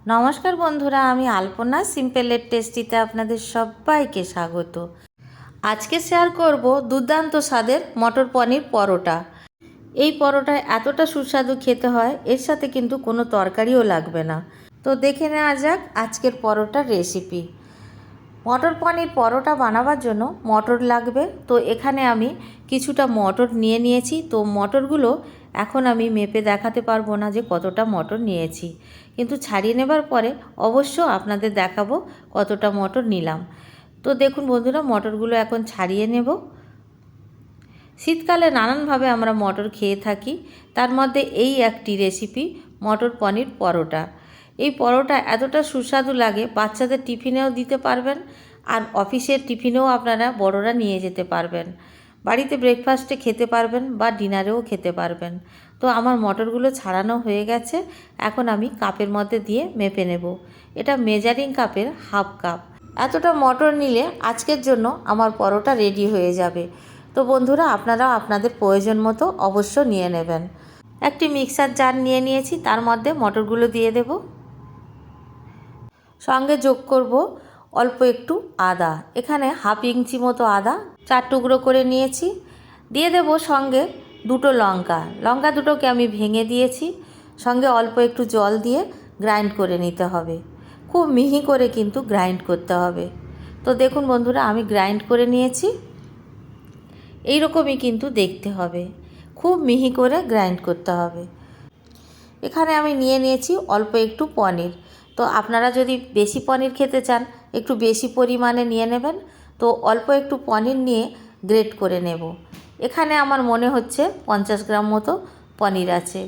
নমস্কার বন্ধুরা, আমি আলপনা সিম্পলের টেস্টিতে আপনাদের সবাইকে স্বাগত। আজকে শেয়ার করব দুর্দান্ত স্বাদের মটর পনির পরোটা। এই পরোটা এতটা সুস্বাদু খেতে হয়, এর সাথে কিন্তু কোনো তরকারিও লাগবে না। তো দেখে নেওয়া যাক আজকের পরোটার রেসিপি। মটর পনির পরোটা বানাবার জন্য মটর লাগবে। তো এখানে আমি কিছুটা মটর নিয়ে নিয়েছি। তো মটরগুলো এখন আমি মেপে দেখাতে পারবো না যে কতটা মটর নিয়েছি, কিন্তু ছাড়িয়ে নেবার পরে অবশ্য আপনাদের দেখাবো কতটা মটর নিলাম। তো দেখুন বন্ধুরা, মটরগুলো এখন ছাড়িয়ে নেব। শীতকালে নানানভাবে আমরা মটর খেয়ে থাকি, তার মধ্যে এই একটি রেসিপি মটর পনির পরোটা। এই পরোটা এতটা সুস্বাদু লাগে, বাচ্চাদের টিফিনেও দিতে পারবেন, আর অফিসের টিফিনেও আপনারা বড়রা নিয়ে যেতে পারবেন, বাড়িতে ব্রেকফাস্টে খেতে পারবেন বা ডিনারেও খেতে পারবেন। তো আমার মটরগুলো ছাড়ানো হয়ে গেছে, এখন আমি কাপের মধ্যে দিয়ে মেপে নেব। এটা মেজারিং কাপের হাফ কাপ। এতটা মটর নিলে আজকের জন্য আমার পরোটা রেডি হয়ে যাবে। তো বন্ধুরা, আপনারাও আপনাদের প্রয়োজন মতো অবশ্য নিয়ে নেবেন। একটি মিক্সার জার নিয়ে নিয়েছি, তার মধ্যে মটরগুলো দিয়ে দেব। সঙ্গে যোগ করব অল্প একটু আদা। এখানে হাফ ইঞ্চি মতো আদা 4 টুকরো করে নিয়েছি। দিয়ে দেব সঙ্গে দুটো লঙ্কা দুটোকে আমি ভেঙে দিয়েছি। সঙ্গে অল্প একটু জল দিয়ে গ্রাইন্ড করে নিতে হবে। খুব মিহি করে কিন্তু গ্রাইন্ড করতে হবে। তো দেখুন বন্ধুরা, আমি গ্রাইন্ড করে নিয়েছি। এই রকমই কিন্তু দেখতে হবে, খুব মিহি করে গ্রাইন্ড করতে হবে। এখানে আমি নিয়ে নিয়েছি অল্প একটু পনির। তো আপনারা যদি বেশি পনির খেতে চান একটু বেশি পরিমাণে নিয়ে নেবেন। তো অল্প একটু পনির নিয়ে গ্রেট করে নেব। এখানে আমার মনে হচ্ছে 50 গ্রাম মতো পনির আছে।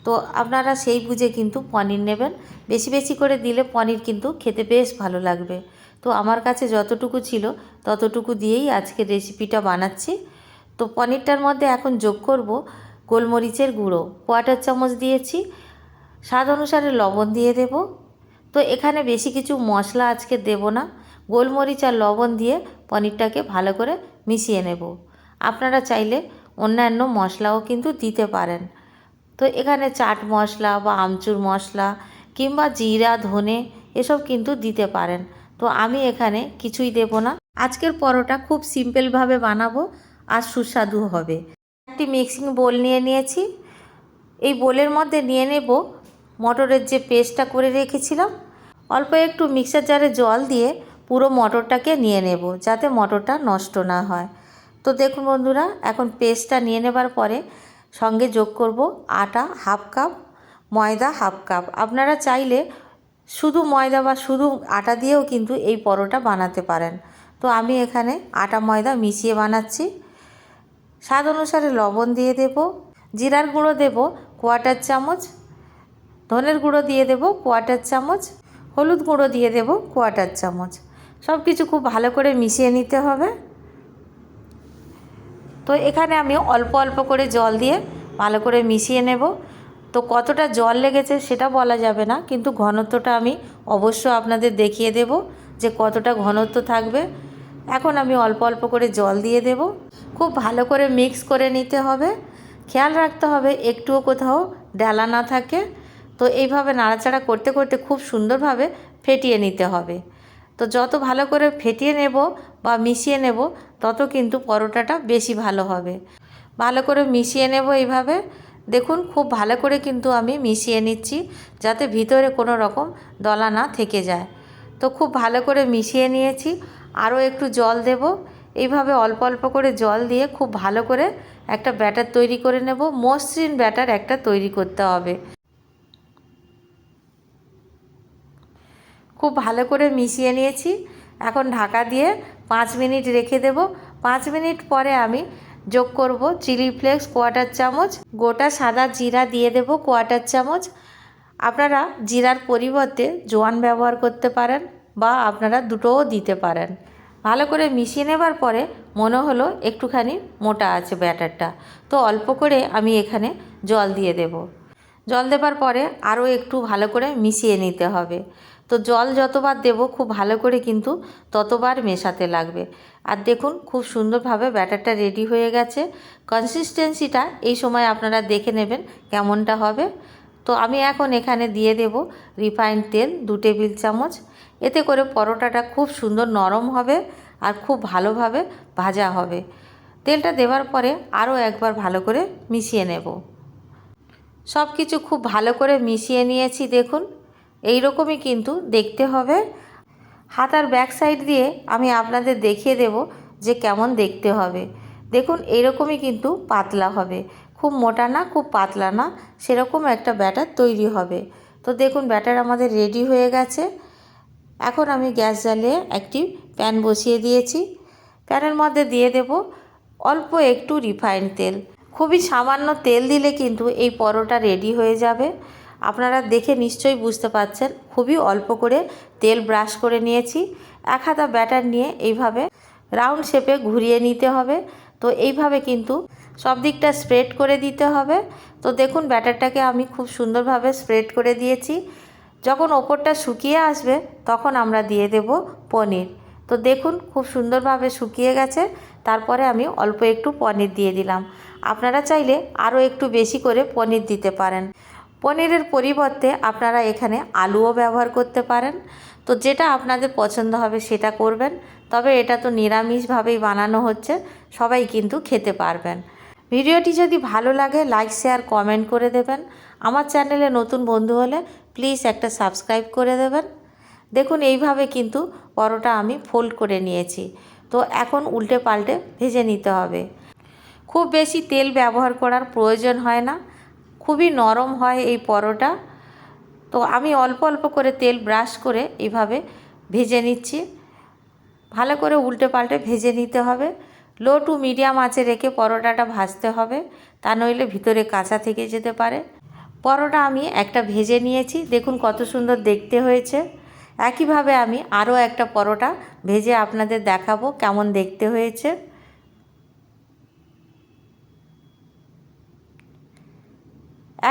তো আপনারা সেই বুঝে কিন্তু পনির নেবেন। বেশি বেশি করে দিলে পনির কিন্তু খেতে বেশ ভালো লাগবে। তো আমার কাছে যতটুকু ছিল ততটুকু দিয়েই আজকের রেসিপিটা বানাচ্ছি। তো পনিরটার মধ্যে এখন যোগ করব গোলমরিচের গুঁড়ো 1/4 চামচ দিয়েছি। স্বাদ অনুসারে লবণ দিয়ে দেব। তো এখানে বেশি কিছু মশলা আজকে দেব না, গোলমরিচ আর লবণ দিয়ে পনিরটাকে ভালো করে মিশিয়ে নেব। আপনারা চাইলে অন্যান্য মশলাও কিন্তু দিতে পারেন। তো এখানে চাট মশলা বা আমচুর মশলা কিংবা জিরা ধনে এসব কিন্তু দিতে পারেন। তো আমি এখানে কিছুই দেব না। আজকের পরোটা খুব সিম্পলভাবে বানাবো আর সুস্বাদু হবে। একটি মিক্সিং বোল নিয়ে নিয়েছি। এই বোলের মধ্যে নিয়ে নেব মটরের যে পেস্টটা করে রেখেছিলাম। অল্প একটু মিক্সার জারে জল দিয়ে পুরো মটরটাকে নিয়ে নেব, যাতে মটরটা নষ্ট না হয়। তো দেখুন বন্ধুরা, এখন পেস্টটা নিয়ে নেবার পরে সঙ্গে যোগ করব আটা হাফ কাপ, ময়দা হাফ কাপ। আপনারা চাইলে শুধু ময়দা বা শুধু আটা দিয়েও কিন্তু এই পরোটা বানাতে পারেন। তো আমি এখানে আটা ময়দা মিশিয়ে বানাচ্ছি। স্বাদ অনুসারে লবণ দিয়ে দেব। জিরার গুঁড়ো দেব 1/4 চামচ, ধনের গুঁড়ো দিয়ে দেব 1/4 চামচ, হলুদ গুঁড়ো দিয়ে দেব 1/4 চামচ। সব কিছু খুব ভালো করে মিশিয়ে নিতে হবে। তো এখানে আমি অল্প অল্প করে জল দিয়ে ভালো করে মিশিয়ে নেব। তো কতটা জল লেগেছে সেটা বলা যাবে না, কিন্তু ঘনত্বটা আমি অবশ্য আপনাদের দেখিয়ে দেব যে কতটা ঘনত্ব থাকবে। এখন আমি অল্প অল্প করে জল দিয়ে দেব। খুব ভালো করে মিক্স করে নিতে হবে। খেয়াল রাখতে হবে একটুও কোথাও ডালা না থাকে। তো এইভাবে নাড়াচাড়া করতে করতে খুব সুন্দরভাবে ফেটিয়ে নিতে হবে। তো যত ভালো করে ফেটিয়ে নেব বা মিশিয়ে নেব তত কিন্তু পরোটাটা বেশি ভালো হবে। ভালো করে মিশিয়ে নেব এইভাবে। দেখুন খুব ভালো করে কিন্তু আমি মিশিয়ে নিচ্ছি, যাতে ভিতরে কোনো রকম দলা না থেকে যায়। তো খুব ভালো করে মিশিয়ে নিয়েছি। আরও একটু জল দেব। এইভাবে অল্প অল্প করে জল দিয়ে খুব ভালো করে একটা ব্যাটার তৈরি করে নেব। মসৃণ ব্যাটার একটা তৈরি করতে হবে। খুব ভালো করে মিশিয়ে নিয়েছি। এখন ঢাকা দিয়ে 5 মিনিট রেখে দেব। 5 মিনিট পরে আমি যোগ করব চিলি ফ্লেক্স 1/4 চামচ, গোটা সাদা জিরা দিয়ে দেব 1/4 চামচ। আপনারা জিরার পরিবর্তে জোয়ান ব্যবহার করতে পারেন বা আপনারা দুটোও দিতে পারেন। ভালো করে মিশিয়ে নেবার পরে মনে হলো একটুখানি মোটা আছে ব্যাটারটা, তো অল্প করে আমি এখানে জল দিয়ে দেব। জল দেবার পরে আরও একটু ভালো করে মিশিয়ে নিতে হবে। তো জল যতবার দেব খুব ভালো করে কিন্তু ততবার মেশাতে লাগবে। আর দেখুন খুব সুন্দরভাবে ব্যাটারটা রেডি হয়ে গেছে। কনসিস্টেন্সিটা এই সময় আপনারা দেখে নেবেন কেমনটা হবে। তো আমি এখন এখানে দিয়ে দেব রিফাইন্ড তেল 2 টেবিল চামচ। এতে করে পরোটাটা খুব সুন্দর নরম হবে আর খুব ভালোভাবে ভাজা হবে। তেলটা দেওয়ার পরে আরও একবার ভালো করে মিশিয়ে নেব। সব কিছু খুব ভালো করে মিশিয়ে নিয়েছি। দেখুন এই রকমই কিন্তু দেখতে হবে। হাতার ব্যাক সাইড দিয়ে আমি আপনাদের দেখিয়ে দেব যে কেমন দেখতে হবে। দেখুন এইরকমই কিন্তু পাতলা হবে, খুব মোটা না খুব পাতলা না, সেরকম একটা ব্যাটার তৈরি হবে। তো দেখুন ব্যাটার আমাদের রেডি হয়ে গেছে। এখন আমি গ্যাস জ্বালিয়ে একটি প্যান বসিয়ে দিয়েছি। প্যানের মধ্যে দিয়ে দেব অল্প একটু রিফাইন্ড তেল। খুবই সামান্য তেল দিলে কিন্তু এই পরোটা রেডি হয়ে যাবে। আপনারা দেখে নিশ্চয়ই বুঝতে পারছেন, খুবই অল্প করে তেল ব্রাশ করে নিয়েছি। এক হাতা ব্যাটার নিয়ে এইভাবে রাউন্ড শেপে ঘুরিয়ে নিতে হবে। তো এইভাবে কিন্তু সব দিকটা স্প্রেড করে দিতে হবে। তো দেখুন ব্যাটারটাকে আমি খুব সুন্দরভাবে স্প্রেড করে দিয়েছি। যখন ওপরটা শুকিয়ে আসবে তখন আমরা দিয়ে দেব পনির। তো দেখুন খুব সুন্দরভাবে শুকিয়ে গেছে। তারপরে আমি অল্প একটু পনির দিয়ে দিলাম। আপনারা চাইলে আরও একটু বেশি করে পনির দিতে পারেন। পনিরের পরিবর্তে আপনারা এখানে আলুও ব্যবহার করতে পারেন। তো যেটা আপনাদের পছন্দ হবে সেটা করবেন। তবে এটা তো নিরামিষভাবেই বানানো হচ্ছে, সবাই কিন্তু খেতে পারবেন। ভিডিওটি যদি ভালো লাগে লাইক শেয়ার কমেন্ট করে দেবেন। আমার চ্যানেলে নতুন বন্ধু হলে প্লিজ একটা সাবস্ক্রাইব করে দেবেন। দেখুন এইভাবে কিন্তু পরোটা আমি ফোল্ড করে নিয়েছি। তো এখন উল্টে পাল্টে ভেজে নিতে হবে। খুব বেশি তেল ব্যবহার করার প্রয়োজন হয় না, খুবই নরম হয় এই পরোটা। তো আমি অল্প অল্প করে তেল ব্রাশ করে এইভাবে ভেজে নিচ্ছি। ভালো করে উল্টে পাল্টে ভেজে নিতে হবে। লো টু মিডিয়াম আঁচে রেখে পরোটাটা ভাজতে হবে, তা নইলে ভিতরে কাঁচা থেকে যেতে পারে। পরোটা আমি একটা ভেজে নিয়েছি, দেখুন কত সুন্দর দেখতে হয়েছে। একইভাবে আমি আরও একটা পরোটা ভেজে আপনাদের দেখাবো কেমন দেখতে হয়েছে।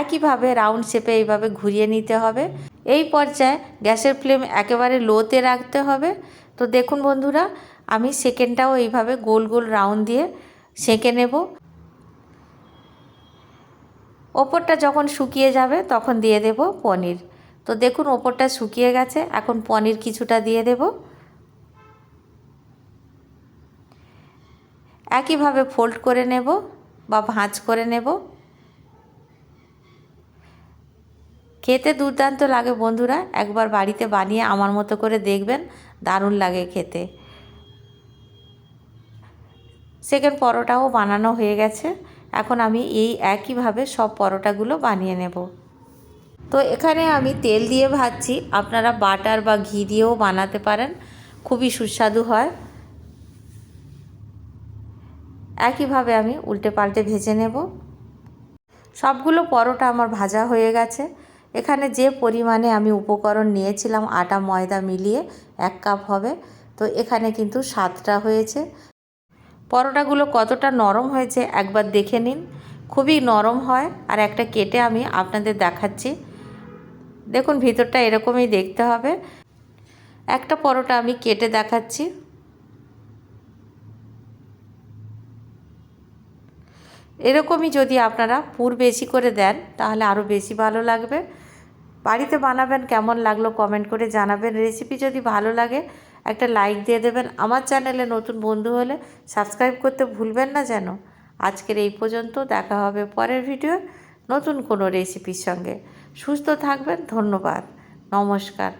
একইভাবে রাউন্ড শেপে এইভাবে ঘুরিয়ে নিতে হবে। এই পর্যায়ে গ্যাসের ফ্লেম একেবারে লোতে রাখতে হবে। তো দেখুন বন্ধুরা, আমি সেকেন্ডটাও এইভাবে গোল গোল রাউন্ড দিয়ে সেঁকে নেব। ওপরটা যখন শুকিয়ে যাবে তখন দিয়ে দেব পনির। তো দেখুন ওপরটা শুকিয়ে গেছে, এখন পনির কিছুটা দিয়ে দেব। একইভাবে ফোল্ড করে নেব বা ভাঁজ করে নেব। খেতে দুর্দান্ত লাগে বন্ধুরা, একবার বাড়িতে বানিয়ে আমার মতো করে দেখবেন, দারুণ লাগে খেতে। সেকেন্ড পরোটাও বানানো হয়ে গেছে। এখন আমি এই একইভাবে সব পরোটাগুলো বানিয়ে নেব। তো এখানে আমি তেল দিয়ে ভাজছি, আপনারা বাটার বা ঘি দিয়েও বানাতে পারেন, খুবই সুস্বাদু হয়। একইভাবে আমি উল্টে পাল্টে ভেজে নেব। সবগুলো পরোটা আমার ভাজা হয়ে গেছে। এখানে যে পরিমাণে আমি উপকরণ নিয়েছিলাম আটা ময়দা মিলিয়ে 1 কাপ হবে, তো এখানে কিন্তু 7টা হয়েছে। পরোটাগুলো কতটা নরম হয়েছে একবার দেখে নিন, খুবই নরম হয়। আর একটা কেটে আমি আপনাদের দেখাচ্ছি, দেখুন ভিতরটা এরকমই দেখতে হবে। একটা পরোটা আমি কেটে দেখাচ্ছি। এরকমই যদি আপনারা পুর বেশি করে দেন তাহলে আরও বেশি ভালো লাগবে। বাড়িতে বানাবেন, কেমন লাগলো কমেন্ট করে জানাবেন। রেসিপি যদি ভালো লাগে একটা লাইক দিয়ে দেবেন। আমার চ্যানেলে নতুন বন্ধু হলে সাবস্ক্রাইব করতে ভুলবেন না যেন। আজকের এই পর্যন্ত, দেখা হবে পরের ভিডিও নতুন কোনো রেসিপির সঙ্গে। সুস্থ থাকবেন, ধন্যবাদ, নমস্কার।